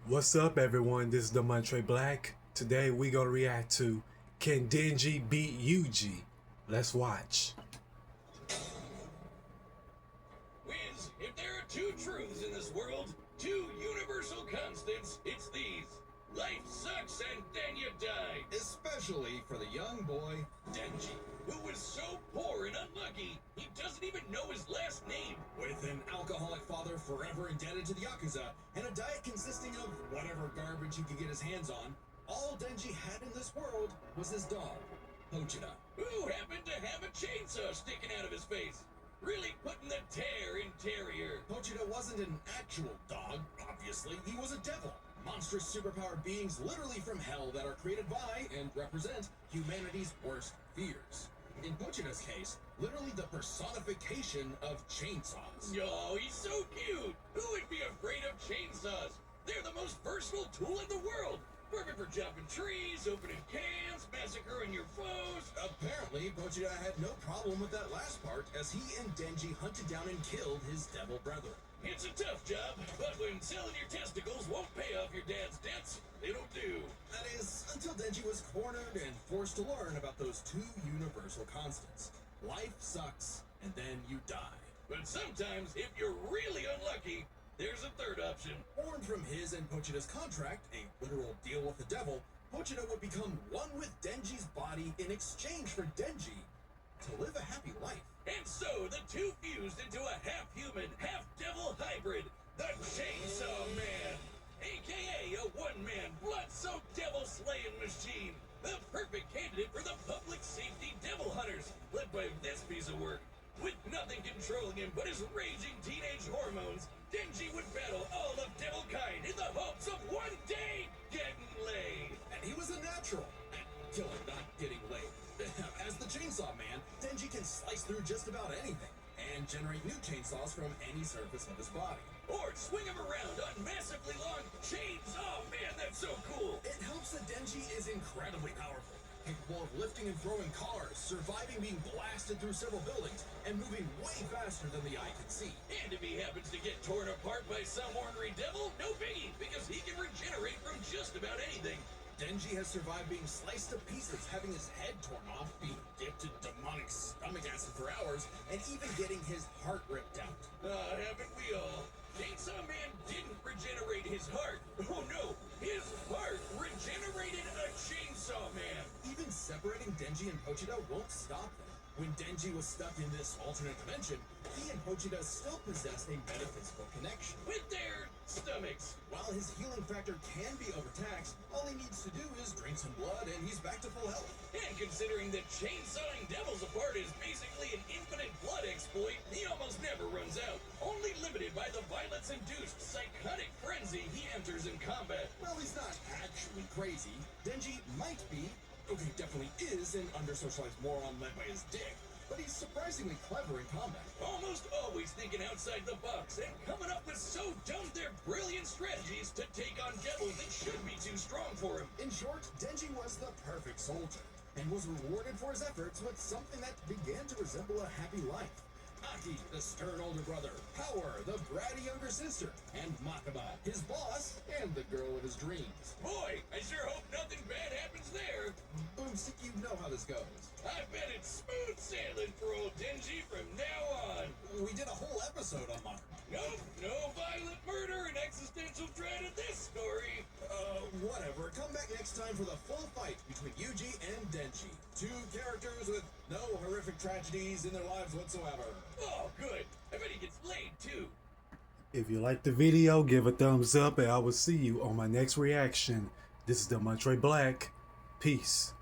What's up, everyone? This is Demontre Black. Today we gonna react to Can Denji Beat Yuji? Let's watch. Wiz, if there are two truths in this world, two universal constants, it's these. Life sucks and then you die. Especially for the young boy, Denji, who was so poor and unlucky, he doesn't even know his last name. with an alcoholic father forever indebted to the Yakuza, and a diet consisting of whatever garbage he could get his hands on, all Denji had in this world was his dog, Pochita. Who happened to have a chainsaw sticking out of his face. Really putting the tear in Terrier. Pochita wasn't an actual dog, obviously. He was a devil. Monstrous superpowered beings literally from hell that are created by and represent humanity's worst fears. In Pochita's case, literally the personification of chainsaws. Oh, he's so cute. Who would be afraid of chainsaws? They're the most versatile tool in the world. Perfect for chopping trees, opening cans, massacring your foes. Apparently, Pochita had no problem with that last part, as he and Denji hunted down and killed his devil brethren. It's a tough job, but when selling your testicles won't pay off your dad's debts, it'll do. That is, until Denji was cornered and forced to learn about those two universal constants. Life sucks, and then you die. But sometimes, if you're really unlucky, there's a third option. Born from his and Pochita's contract, a literal deal with the devil, Pochita would become one with Denji's body in exchange for Denji to live a happy life. And so the two fused into a half-human, half-devil hybrid, the Chainsaw Man, aka a one-man, blood-soaked devil-slaying machine, the perfect candidate for the public safety devil hunters, led by this piece of work. With nothing controlling him but his raging teenage hormones, Denji would battle all of devil kind in the hopes of one day getting laid. And he was a natural at killing, not getting laid. As the Chainsaw Man, Denji can slice through just about anything and generate new chainsaws from any surface of his body. Or swing him around on massively long chains. Oh man, that's so cool. It helps that Denji is incredibly powerful, capable of lifting and throwing cars, surviving being blasted through several buildings, and moving way faster than the eye can see. And if he happens to get torn apart by some ornery devil, no biggie, because he can regenerate from just about anything. Denji has survived being sliced to pieces, having his head torn off, being dipped in demonic stomach acid for hours, and even getting his heart ripped out. Haven't we all? Chainsaw Man didn't regenerate his heart. Oh no, his heart regenerated a Chainsaw Man. Even separating Denji and Pochita won't stop them. When Denji was stuck in this alternate dimension, he and Pochita still possessed a metaphysical connection. With their stomachs. While his healing factor can be overtaxed, all he needs to do is drink some blood and he's back to full health. And considering that chainsawing devils apart is basically an infinite blood exploit, he almost never runs out. Only limited by the violence-induced psychotic frenzy he enters in combat. Well, he's not actually crazy. Denji might be, okay, definitely is an under-socialized moron led by his dick, but he's surprisingly clever in combat. Almost always thinking outside the box and coming up with so dumb they're brilliant strategies to take on devils that should be too strong for him. In short, Denji was the perfect soldier, and was rewarded for his efforts with something that began to resemble a happy life. Aki, the stern older brother, Power, the bratty younger sister, and Makaba, his boss, and the girl of his dreams. Boy, I sure hope nothing bad happens there. Boomstick, you know how this goes. I bet it's smooth sailing for old Denji from now on. We did a whole episode on Makaba. Nope, no violent murder and existential dread in this story. Whatever. Come back next time for the full fight between Yuji and Denji. Two characters with no horrific tragedies in their lives whatsoever. Oh, good. I bet he gets laid, too. If you like the video, give a thumbs up, and I will see you on my next reaction. This is Demontre Black. Peace.